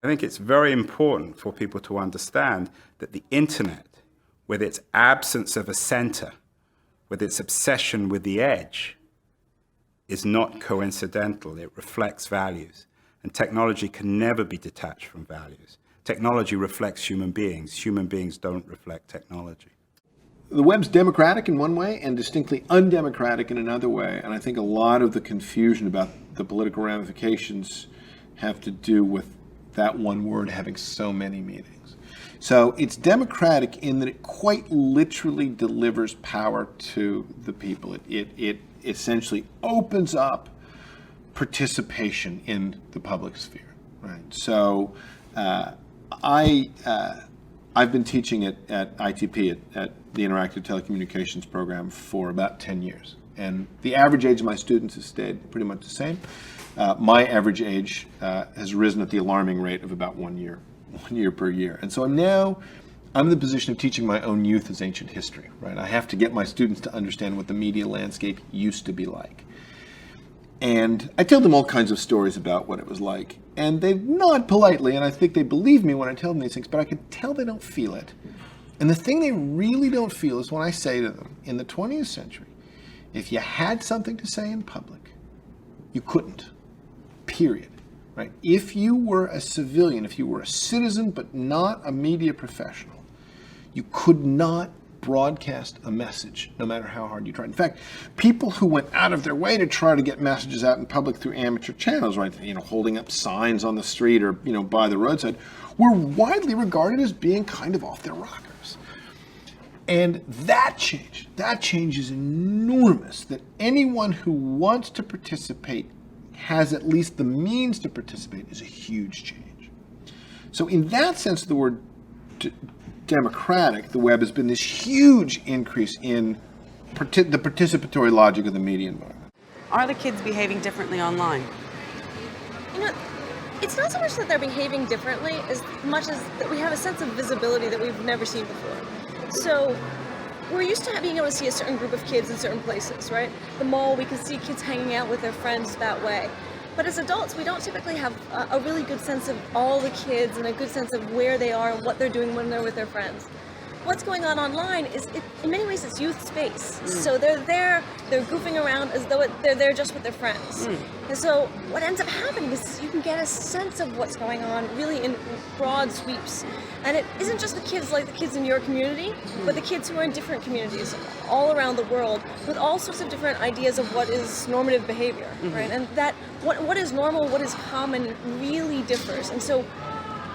I think it's very important for people to understand that the internet, with its absence of a center, with its obsession with the edge, is not coincidental. It reflects values. And technology can never be detached from values. Technology reflects human beings. Human beings don't reflect technology. The web's democratic in one way and distinctly undemocratic in another way. And I think a lot of the confusion about the political ramifications have to do with that one word having so many meanings. So it's democratic in that it quite literally delivers power to the people. It essentially opens up participation in the public sphere, right? So I've been teaching at ITP, at the Interactive Telecommunications Program, for about 10 years. And the average age of my students has stayed pretty much the same. My average age has risen at the alarming rate of about 1 year per year. And so I'm in the position of teaching my own youth as ancient history, right? I have to get my students to understand what the media landscape used to be like. And I tell them all kinds of stories about what it was like. And they nod politely, and I think they believe me when I tell them these things, but I can tell they don't feel it. And the thing they really don't feel is when I say to them, in the 20th century, if you had something to say in public, you couldn't, period. Right? If you were a civilian, if you were a citizen but not a media professional, you could not broadcast a message, no matter how hard you tried. In fact, people who went out of their way to try to get messages out in public through amateur channels, right, holding up signs on the street or, by the roadside, were widely regarded as being kind of off their rockers. And that change is enormous, that anyone who wants to participate, has at least the means to participate, is a huge change. So in that sense of the word democratic, the web has been this huge increase in the participatory logic of the media environment. Are the kids behaving differently online? It's not so much that they're behaving differently as much as that we have a sense of visibility that we've never seen before. So we're used to being able to see a certain group of kids in certain places, right? The mall, we can see kids hanging out with their friends that way. But as adults, we don't typically have a really good sense of all the kids and a good sense of where they are and what they're doing when they're with their friends. What's going on online is, in many ways, it's youth space. So they're there, they're goofing around as though they're there just with their friends. And so what ends up happening is you can get a sense of what's going on really in broad sweeps. And it isn't just the kids like the kids in your community, but the kids who are in different communities all around the world with all sorts of different ideas of what is normative behavior, right? And that what is normal, what is common really differs. And so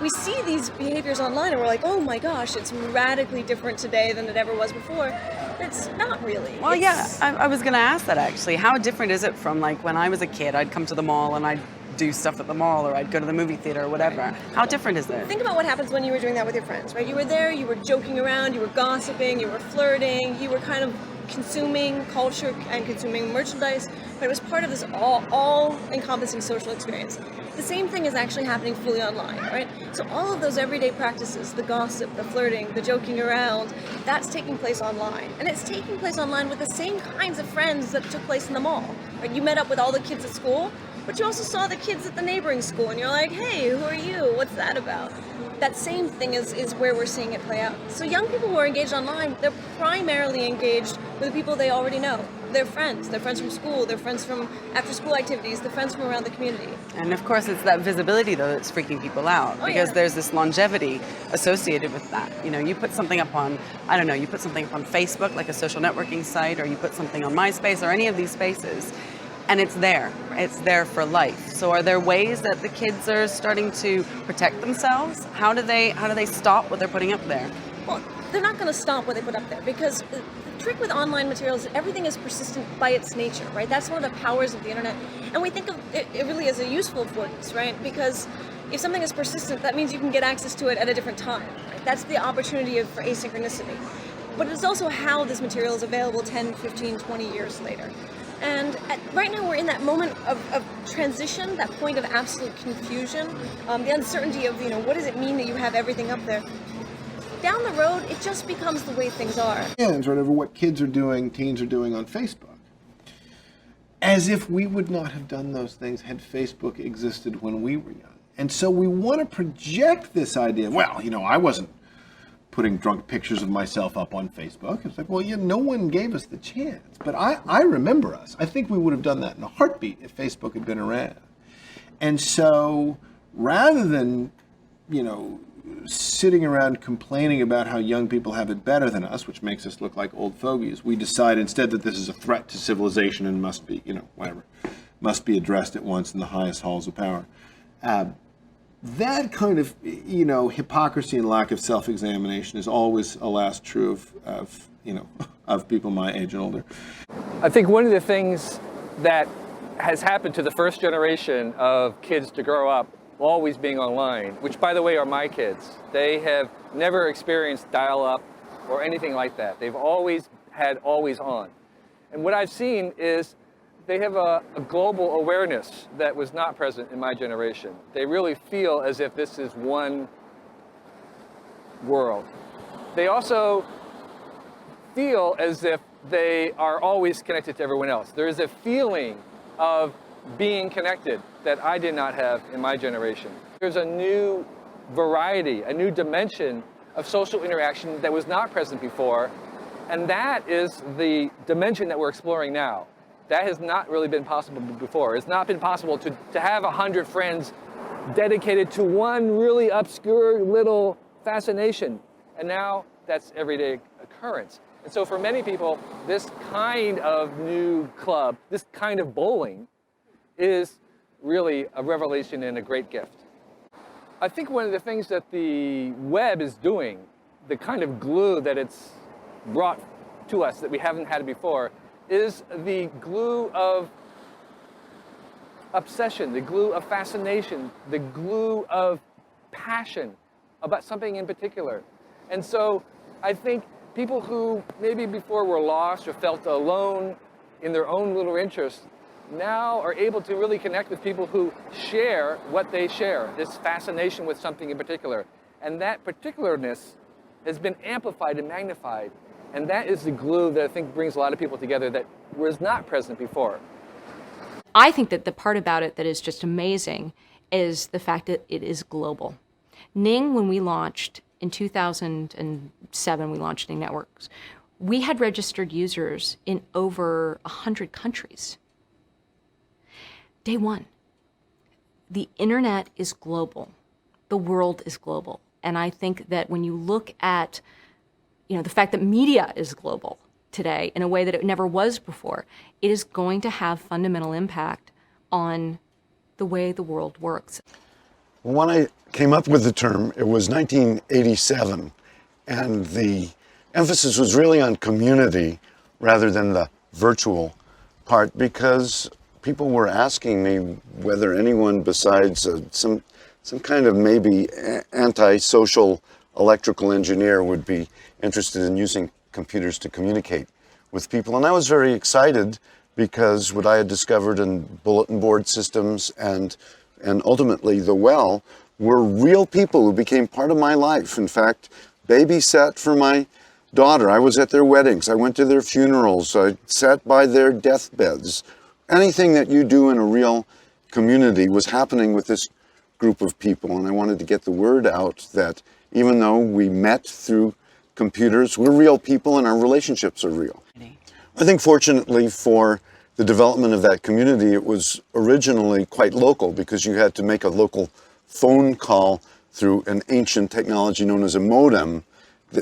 we see these behaviors online and we're like, oh my gosh, it's radically different today than it ever was before. It's not really. Well, I was going to ask that actually. How different is it from like when I was a kid, I'd come to the mall and I'd do stuff at the mall or I'd go to the movie theater or whatever. How different is it? Think about what happens when you were doing that with your friends, right? You were there, you were joking around, you were gossiping, you were flirting, you were kind of consuming culture and consuming merchandise, but it was part of this all-encompassing social experience. The same thing is actually happening fully online, right? So all of those everyday practices, the gossip, the flirting, the joking around, that's taking place online. And it's taking place online with the same kinds of friends that took place in the mall, right? You met up with all the kids at school, but you also saw the kids at the neighboring school, and you're like, hey, who are you? What's that about? That same thing is where we're seeing it play out. So young people who are engaged online, they're primarily engaged with the people they already know. They're friends from school, they're friends from after school activities, they're friends from around the community. And of course it's that visibility though that's freaking people out because there's this longevity associated with that. You put something up on, you put something up on Facebook, like a social networking site, or you put something on MySpace or any of these spaces, and it's there for life. So are there ways that the kids are starting to protect themselves? How do they stop what they're putting up there? Well, they're not going to stop what they put up there because the trick with online materials is everything is persistent by its nature, right? That's one of the powers of the internet. And we think of it really as a useful affordance, right? Because if something is persistent, that means you can get access to it at a different time, right? That's the opportunity for asynchronicity. But it's also how this material is available 10, 15, 20 years later. And right now we're in that moment of transition, that point of absolute confusion, the uncertainty of, what does it mean that you have everything up there? Down the road, it just becomes the way things are. Right over what teens are doing on Facebook. As if we would not have done those things had Facebook existed when we were young. And so we want to project this idea, well, I wasn't putting drunk pictures of myself up on Facebook. It's like, well, no one gave us the chance. But I remember us. I think we would have done that in a heartbeat if Facebook had been around. And so rather than, sitting around complaining about how young people have it better than us, which makes us look like old fogies, we decide instead that this is a threat to civilization and must be, must be addressed at once in the highest halls of power. That kind of, hypocrisy and lack of self-examination is always, alas, true of people my age and older. I think one of the things that has happened to the first generation of kids to grow up always being online, which by the way are my kids. They have never experienced dial-up or anything like that. They've always had always on. And what I've seen is they have a global awareness that was not present in my generation. They really feel as if this is one world. They also feel as if they are always connected to everyone else. There is a feeling of being connected that I did not have in my generation. There's a new variety, a new dimension of social interaction that was not present before, and that is the dimension that we're exploring now. That has not really been possible before. It's not been possible to have 100 friends dedicated to one really obscure little fascination, and now that's everyday occurrence. And so for many people, this kind of new club, this kind of bowling, is really a revelation and a great gift. I think one of the things that the web is doing, the kind of glue that it's brought to us that we haven't had before, is the glue of obsession, the glue of fascination, the glue of passion about something in particular. And so I think people who maybe before were lost or felt alone in their own little interests now are able to really connect with people who share what they share, this fascination with something in particular. And that particularness has been amplified and magnified. And that is the glue that I think brings a lot of people together that was not present before. I think that the part about it that is just amazing is the fact that it is global. Ning, when we launched in 2007, we launched Ning Networks, we had registered users in over 100 countries. Day one. The internet is global. The world is global. And I think that when you look at the fact that media is global today in a way that it never was before, it is going to have fundamental impact on the way the world works. When I came up with the term, it was 1987, and the emphasis was really on community rather than the virtual part, because people were asking me whether anyone besides some kind of maybe anti-social electrical engineer would be interested in using computers to communicate with people. And I was very excited because what I had discovered in bulletin board systems and ultimately the well were real people who became part of my life. In fact, babysat for my daughter. I was at their weddings. I went to their funerals. I sat by their deathbeds. Anything that you do in a real community was happening with this group of people. And I wanted to get the word out that even though we met through computers, we're real people and our relationships are real. I think fortunately for the development of that community, it was originally quite local because you had to make a local phone call through an ancient technology known as a modem.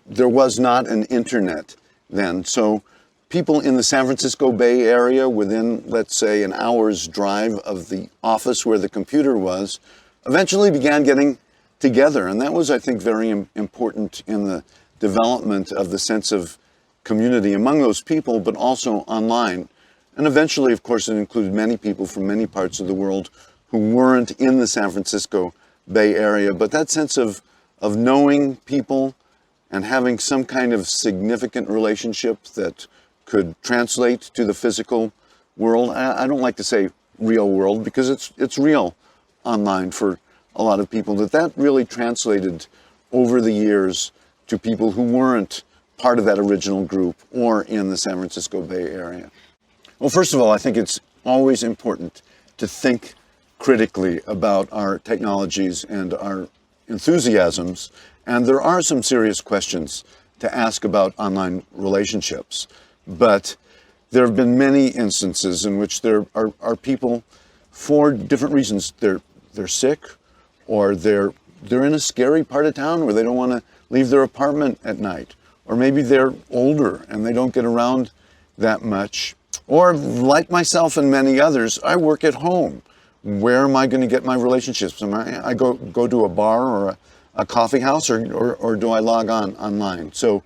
There was not an internet then. So people in the San Francisco Bay Area within, let's say, an hour's drive of the office where the computer was, eventually began getting together. And that was, I think, very important in the development of the sense of community among those people, but also online. And eventually, of course, it included many people from many parts of the world who weren't in the San Francisco Bay Area. But that sense of knowing people and having some kind of significant relationship that could translate to the physical world. I don't like to say real world because it's real online for a lot of people, that really translated over the years to people who weren't part of that original group or in the San Francisco Bay Area. Well, first of all, I think it's always important to think critically about our technologies and our enthusiasms, and there are some serious questions to ask about online relationships. But there have been many instances in which there are people, for different reasons, they're sick, or they're in a scary part of town where they don't want to leave their apartment at night, or maybe they're older and they don't get around that much, or like myself and many others, I work at home. Where am I going to get my relationships? Am I go to a bar or a coffee house, or do I log on online? So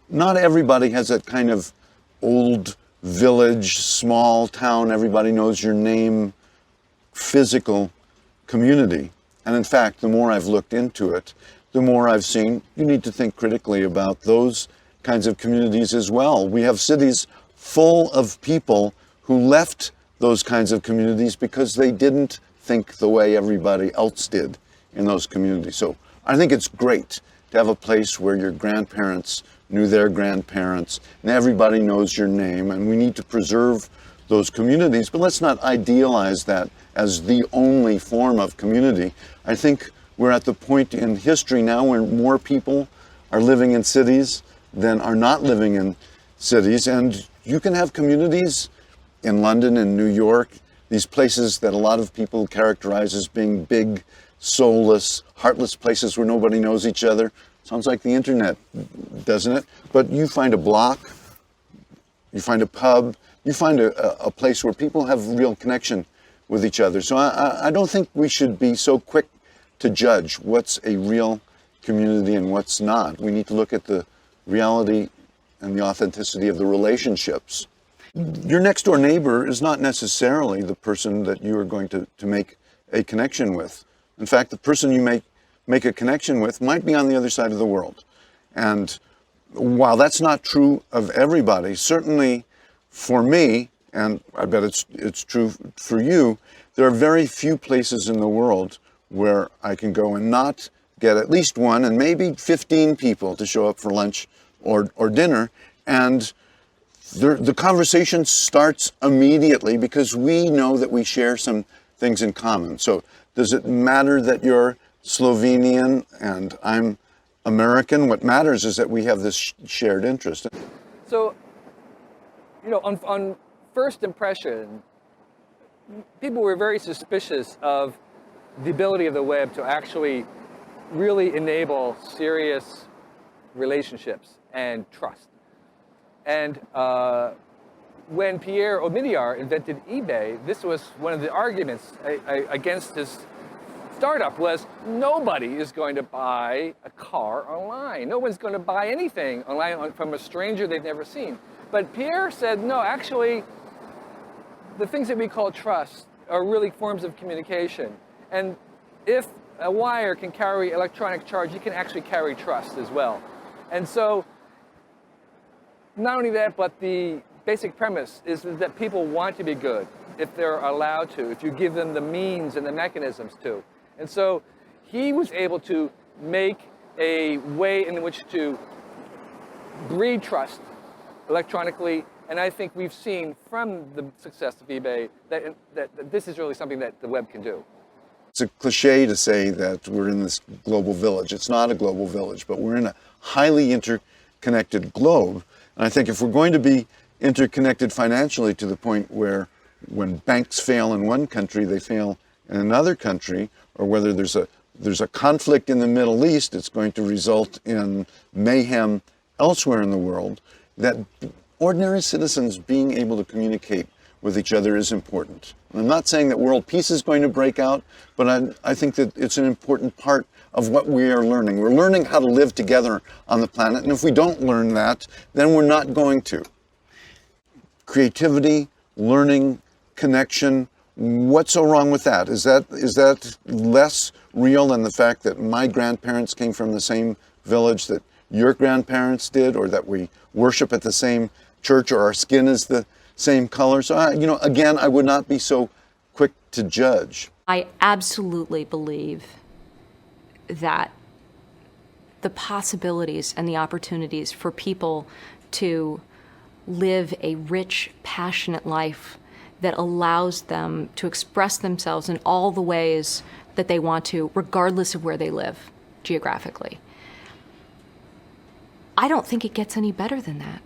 not everybody has that kind of old village, small town, everybody knows your name, physical community. And in fact, the more I've looked into it, the more I've seen you need to think critically about those kinds of communities as well. We have cities full of people who left those kinds of communities because they didn't think the way everybody else did in those communities. So I think it's great to have a place where your grandparents knew their grandparents and everybody knows your name, and we need to preserve those communities, but let's not idealize that as the only form of community. I think we're at the point in history now where more people are living in cities than are not living in cities, and you can have communities in London and New York, these places that a lot of people characterize as being big, soulless, heartless places where nobody knows each other. Sounds like the internet, doesn't it? But you find a block, you find a pub, you find a place where people have real connection with each other. So I don't think we should be so quick to judge what's a real community and what's not. We need to look at the reality and the authenticity of the relationships. Your next door neighbor is not necessarily the person that you are going to make a connection with. In fact, the person you make a connection with might be on the other side of the world. And while that's not true of everybody, certainly for me, and I bet it's true for you, there are very few places in the world where I can go and not get at least one and maybe 15 people to show up for lunch or dinner, and the conversation starts immediately because we know that we share some things in common. So does it matter that you're Slovenian and I'm American? What matters is that we have this shared interest. So, on first impression, people were very suspicious of the ability of the web to actually really enable serious relationships and trust. And when Pierre Omidyar invented eBay, this was one of the arguments against this startup was nobody is going to buy a car online. No one's going to buy anything online from a stranger they've never seen. But Pierre said, no, actually, the things that we call trust are really forms of communication. And if a wire can carry electronic charge, you can actually carry trust as well. And so, not only that, but the basic premise is that people want to be good if they're allowed to, if you give them the means and the mechanisms to. And so he was able to make a way in which to breed trust electronically, and I think we've seen from the success of eBay that this is really something that the web can do. It's a cliche to say that we're in this global village. It's not a global village, but we're in a highly interconnected globe. And I think if we're going to be interconnected financially to the point where when banks fail in one country, they fail in another country, or whether there's a conflict in the Middle East, it's going to result in mayhem elsewhere in the world, that ordinary citizens being able to communicate with each other is important. And I'm not saying that world peace is going to break out, but I think that it's an important part of what we are learning. We're learning how to live together on the planet, and if we don't learn that, then we're not going to. Creativity, learning, connection, what's so wrong with that? Is that less real than the fact that my grandparents came from the same village that your grandparents did, or that we worship at the same church, or our skin is the same color? So, again, I would not be so quick to judge. I absolutely believe that the possibilities and the opportunities for people to live a rich, passionate life that allows them to express themselves in all the ways that they want to, regardless of where they live geographically. I don't think it gets any better than that.